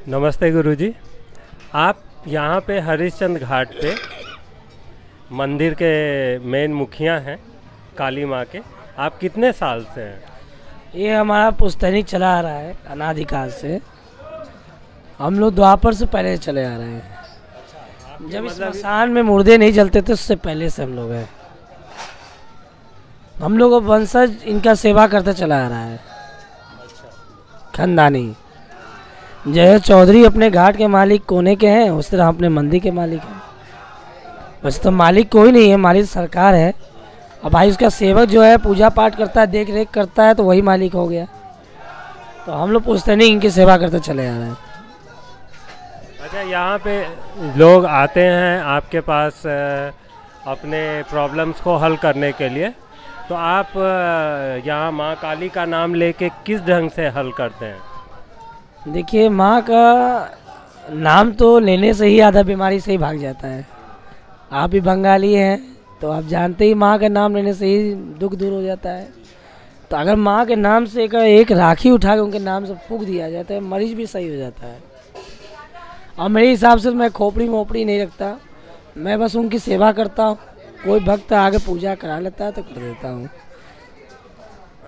नमस्ते गुरुजी। आप यहाँ पे हरिश्चंद्र घाट पे मंदिर के मेन मुखिया हैं काली माँ के। आप कितने साल से हैं? ये हमारा पुश्तैनी चला आ रहा है अनादिकाल से। हम लोग द्वापर से पहले चले आ रहे हैं। जब इस स्मशान में मुर्दे नहीं जलते थे उससे पहले से हम लोग हैं। हम लोग वंशज इनका सेवा करते चला आ रहा है। खानदानी जय चौधरी अपने घाट के मालिक कोने के हैं, उस तरह अपने मंदिर के मालिक हैं। वैसे तो मालिक कोई नहीं है, मालिक सरकार है। अब भाई उसका सेवक जो है पूजा पाठ करता है, देख रेख करता है, तो वही मालिक हो गया। तो हम लोग पुश्तैनी इनकी सेवा करते चले आ रहे हैं। अच्छा, यहाँ पे लोग आते हैं आपके पास अपने प्रॉब्लम्स को हल करने के लिए, तो आप यहाँ माँ काली का नाम लेके किस ढंग से हल करते हैं? देखिए, माँ का नाम तो लेने से ही आधा बीमारी से ही भाग जाता है। आप भी बंगाली हैं तो आप जानते ही माँ का नाम लेने से ही दुख दूर हो जाता है। तो अगर माँ के नाम से एक राखी उठा के उनके नाम से फूंक दिया जाता है, मरीज भी सही हो जाता है। और मेरे हिसाब से मैं खोपड़ी मोपड़ी नहीं रखता, मैं बस उनकी सेवा करता हूँ। कोई भक्त आगे पूजा करा लेता है तो कर देता हूँ।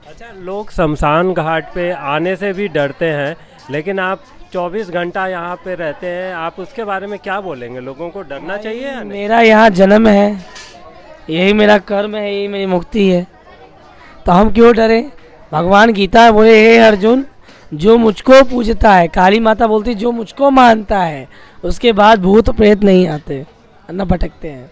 अच्छा, लोग शमशान घाट पे आने से भी डरते हैं, लेकिन आप 24 घंटा यहाँ पे रहते हैं, आप उसके बारे में क्या बोलेंगे? लोगों को डरना चाहिए या नहीं? मेरा यहाँ जन्म है, यही मेरा कर्म है, यही मेरी मुक्ति है, तो हम क्यों डरें? भगवान गीता बोले, हे अर्जुन, जो मुझको पूजता है, काली माता बोलती जो मुझको मानता है, उसके बाद भूत प्रेत नहीं आते, न भटकते हैं।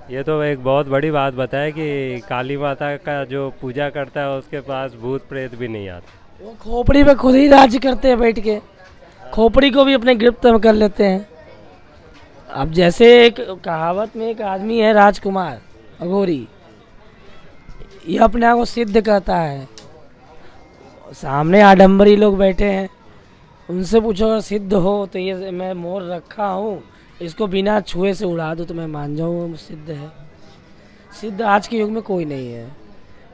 ये तो एक बहुत बड़ी बात बताया कि काली माता का जो पूजा करता है उसके पास भूत प्रेत भी नहीं आते। वो खोपड़ी पे खुद ही राज्य करते हैं बैठ के, खोपड़ी को भी अपने गिरफ्त में कर लेते हैं। अब जैसे एक कहावत में एक आदमी है राजकुमार अघोरी, ये अपने आप को सिद्ध कहता है। सामने आडंबरी लोग बैठे हैं, उनसे पूछो अगर सिद्ध हो तो ये मैं मोर रखा हूँ, इसको बिना छुए से उड़ा दो तो मैं मान जाऊँ सिद्ध है। सिद्ध आज के युग में कोई नहीं है।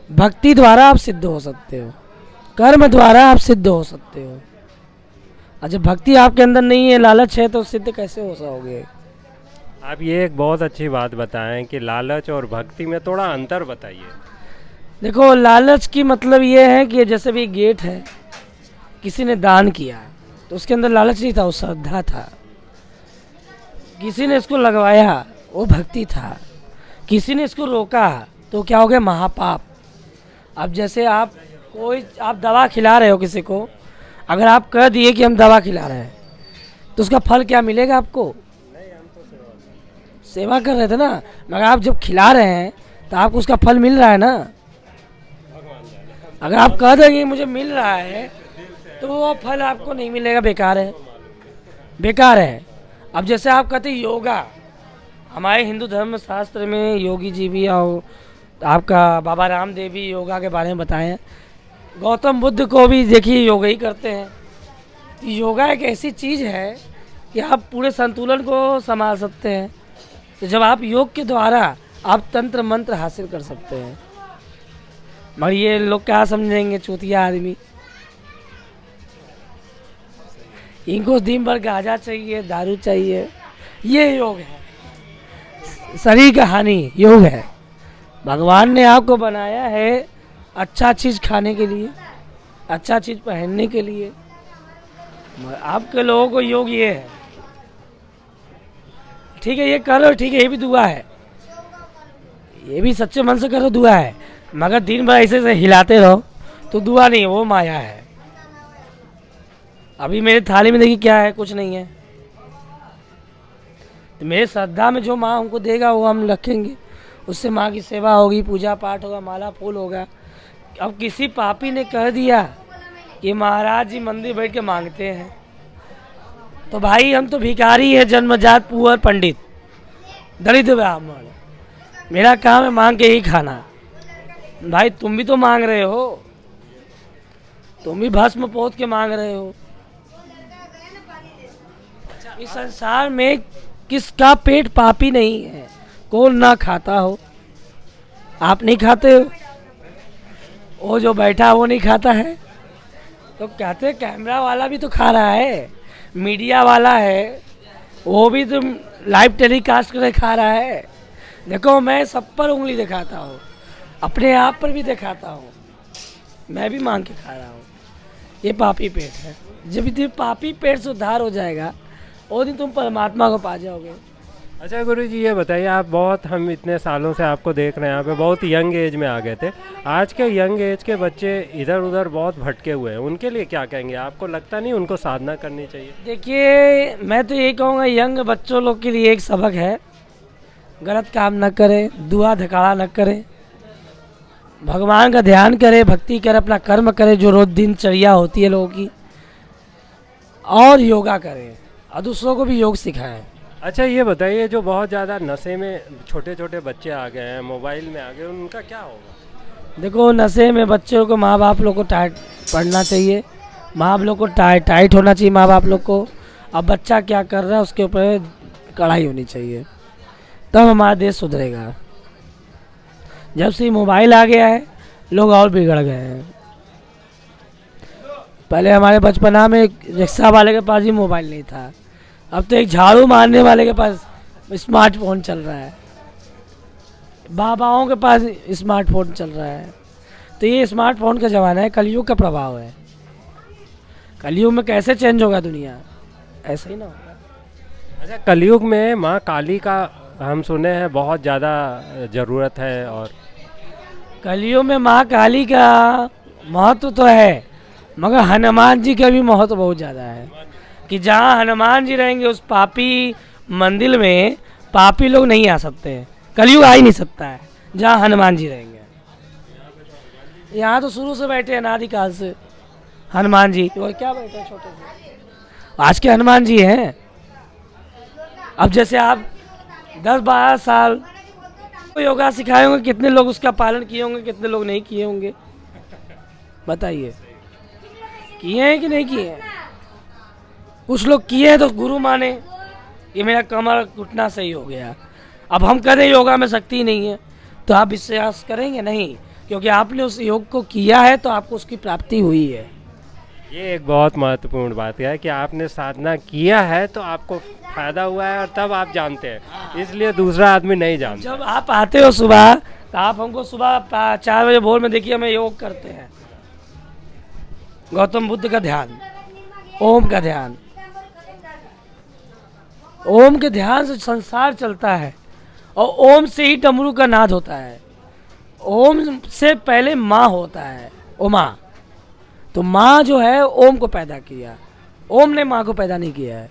भक्ति द्वारा आप सिद्ध हो सकते हो, कर्म द्वारा आप सिद्ध हो सकते हो। और जब भक्ति आपके अंदर नहीं है, लालच है, तो सिद्ध कैसे हो जाओगे? आप ये एक बहुत अच्छी बात बताएं कि लालच और भक्ति में थोड़ा अंतर बताइए। देखो, लालच की मतलब ये है कि जैसे भी गेट है, किसी ने दान किया तो उसके अंदर लालच नहीं था, वो श्रद्धा था। किसी ने इसको लगवाया, वो भक्ति था। किसी ने इसको रोका तो क्या हो गया? महापाप। अब जैसे आप दवा खिला रहे हो किसी को, अगर आप कह दिए कि हम दवा खिला रहे हैं तो उसका फल क्या मिलेगा आपको? सेवा कर रहे थे ना, मगर आप जब खिला रहे हैं तो आपको उसका फल मिल रहा है ना। अगर आप कह देंगे मुझे मिल रहा है तो वो फल आपको नहीं मिलेगा, बेकार है, बेकार है। अब जैसे आप कहते योगा, हमारे हिंदू धर्म शास्त्र में योगी जी भी आओ, आपका बाबा रामदेव भी योगा के बारे में बताए हैं। गौतम बुद्ध को भी देखिए योगा ही करते हैं। योगा एक ऐसी चीज़ है कि आप पूरे संतुलन को संभाल सकते हैं। तो जब आप योग के द्वारा आप तंत्र मंत्र हासिल कर सकते हैं। मगर ये लोग क्या समझेंगे, चूतिया आदमी। इनको दिन भर गांजा चाहिए, दारू चाहिए, ये योग है। शरीर का हानि योग है। भगवान ने आपको बनाया है अच्छा चीज़ खाने के लिए, अच्छा चीज़ पहनने के लिए। आपके लोगों को योग ये है, ठीक है ये करो, ठीक है ये भी दुआ है, ये भी सच्चे मन से करो, दुआ है। मगर दिन भर ऐसे से हिलाते रहो तो दुआ नहीं है, वो माया है। अभी मेरे थाली में देखिए क्या है, कुछ नहीं है। तो मेरे श्रद्धा में जो माँ हमको देगा वो हम रखेंगे, उससे माँ की सेवा होगी, पूजा पाठ होगा, माला फूल होगा। अब किसी पापी ने कह दिया कि महाराज जी मंदिर बैठ के मांगते हैं, तो भाई हम तो भिखारी है, जन्मजात पुअर पंडित, दरिद्र ब्राह्मण, मेरा काम है मांग के ही खाना। भाई तुम भी तो मांग रहे हो, तुम भी भस्म पोत के मांग रहे हो। इस संसार में किसका पेट पापी नहीं है? कौन ना खाता हो? आप नहीं खाते हो, वो जो बैठा वो नहीं खाता है, तो कहते हैं कैमरा वाला भी तो खा रहा है, मीडिया वाला है, वो भी तो लाइव टेलीकास्ट करके खा रहा है। देखो मैं सब पर उंगली दिखाता हूँ, अपने आप पर भी दिखाता हूँ, मैं भी मांग के खा रहा हूँ। ये पापी पेट है। जब भी पापी पेट से उद्धार हो जाएगा वो दिन तुम परमात्मा को पा जाओगे। अच्छा गुरु जी, ये बताइए, आप बहुत, हम इतने सालों से आपको देख रहे हैं, यहाँ पे बहुत यंग एज में आ गए थे। आज के यंग एज के बच्चे इधर उधर बहुत भटके हुए हैं, उनके लिए क्या कहेंगे? आपको लगता नहीं उनको साधना करनी चाहिए? देखिए मैं तो यही कहूँगा, यंग बच्चों लोग के लिए एक सबक है, गलत काम न करें, दुआ धकाड़ा न करें, भगवान का ध्यान करें, भक्ति करें, अपना कर्म करें जो रोज दिनचर्या होती है लोगों की, और योगा करें और दूसरों को भी योग सिखाएं। अच्छा ये बताइए, जो बहुत ज़्यादा नशे में छोटे छोटे बच्चे आ गए हैं, मोबाइल में आ गए, उनका क्या होगा? देखो नशे में बच्चों को माँ बाप लोग को टाइट पढ़ना चाहिए, माँ बाप लोग को टाइट होना चाहिए माँ बाप लोग को। अब बच्चा क्या कर रहा है उसके ऊपर कड़ाई होनी चाहिए, तब हमारा देश सुधरेगा। जब से मोबाइल आ गया है लोग और बिगड़ गए हैं। पहले हमारे बचपना में एक रिक्शा वाले के पास ही मोबाइल नहीं था, अब तो एक झाड़ू मारने वाले के पास स्मार्टफोन चल रहा है, बाबाओं के पास स्मार्टफोन चल रहा है। तो ये स्मार्टफोन का ज़माना है, कलयुग का प्रभाव है। कलयुग में कैसे चेंज होगा दुनिया, ऐसे ही ना होगा। अच्छा, कलयुग में माँ काली का हम सुने हैं बहुत ज़्यादा ज़रूरत है, और कलयुग में माँ काली का महत्व तो है, मगर हनुमान जी का भी महत्व बहुत ज़्यादा है कि जहाँ हनुमान जी रहेंगे उस पापी मंदिर में पापी लोग नहीं आ सकते, कलयुग आ ही नहीं सकता है जहाँ हनुमान जी रहेंगे। यहाँ तो शुरू से बैठे हैं, अनादिकाल से हनुमान जी, और क्या बैठे हैं छोटे से, आज के हनुमान जी हैं। अब जैसे आप 10-12 साल योगा सिखाए होंगे, कितने लोग उसका पालन किए होंगे, कितने लोग नहीं किए होंगे, बताइए, किए हैं कि नहीं किए हैं? कुछ लोग किए हैं तो गुरु माने, ये मेरा कमर घुटना सही हो गया। अब हम करें योगा में शक्ति नहीं है तो आप विश्वास करेंगे नहीं, क्योंकि आपने उस योग को किया है तो आपको उसकी प्राप्ति हुई है। ये एक बहुत महत्वपूर्ण बात है कि आपने साधना किया है तो आपको फायदा हुआ है, और तब आप जानते हैं, इसलिए दूसरा आदमी नहीं जानता। जब आप आते हो सुबह तो आप हमको सुबह 4 बजे भोर में देखिए, हमें योग करते हैं, गौतम बुद्ध का ध्यान, ओम का ध्यान। ओम के ध्यान से संसार चलता है, और ओम से ही डमरू का नाद होता है। ओम से पहले माँ होता है, उमा। तो माँ जो है ओम को पैदा किया, ओम ने माँ को पैदा नहीं किया है।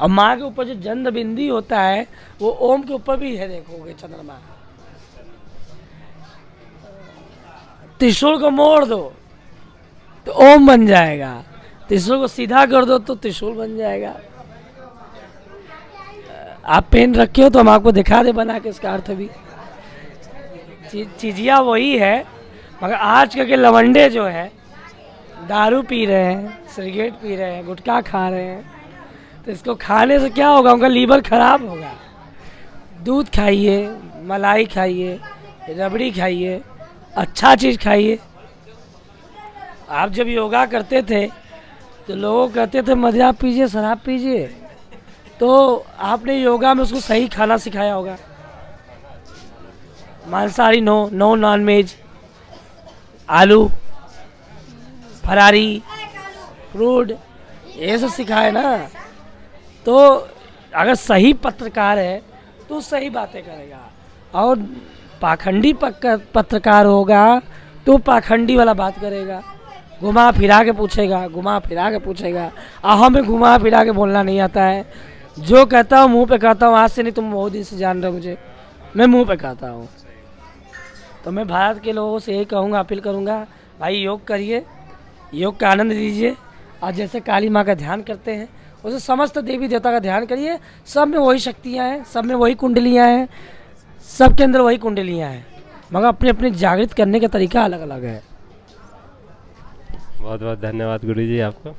अब माँ के ऊपर जो जन्म बिंदी होता है वो ओम के ऊपर भी है, देखोगे चंद्रमा। त्रिशूल को मोड़ दो तो ओम बन जाएगा, त्रिशूल को सीधा कर दो तो त्रिशूल बन जाएगा। आप पेन रखे हो तो हम आपको दिखा दे बना के इसका अर्थ भी। चीजिया वही है, मगर आज के लवंडे जो है दारू पी रहे हैं, सिगरेट पी रहे हैं, गुटखा खा रहे हैं, तो इसको खाने से क्या होगा, उनका लीवर खराब होगा। दूध खाइए, मलाई खाइए, रबड़ी खाइए, अच्छा चीज़ खाइए। आप जब योगा करते थे तो लोग कहते थे मदिरा पीजिए, शराब पीजिए, तो आपने योगा में उसको सही खाना सिखाया होगा। मांसाहारी नो, नॉन वेज, आलू, फरारी, फ्रूट, ये सब सिखाए ना। तो अगर सही पत्रकार है तो सही बातें करेगा, और पाखंडी पत्रकार होगा तो पाखंडी वाला बात करेगा, घुमा फिरा के पूछेगा। हमें घुमा फिरा के बोलना नहीं आता है, जो कहता हूँ मुंह पे कहता हूँ। आज से नहीं, तुम बहुत दिन से जान रहे हो मुझे, मैं मुंह पे कहता हूँ। तो मैं भारत के लोगों से यही कहूँगा, अपील करूँगा, भाई योग करिए, योग का आनंद लीजिए, और जैसे काली माँ का ध्यान करते हैं उसे समस्त देवी देवता का ध्यान करिए। सब में वही शक्तियाँ हैं, सब में वही कुंडलियाँ हैं, सबके अंदर वही कुंडलियाँ हैं, मगर अपने अपने जागृत करने का तरीका अलग अलग है। बहुत बहुत धन्यवाद गुरु जी आपको।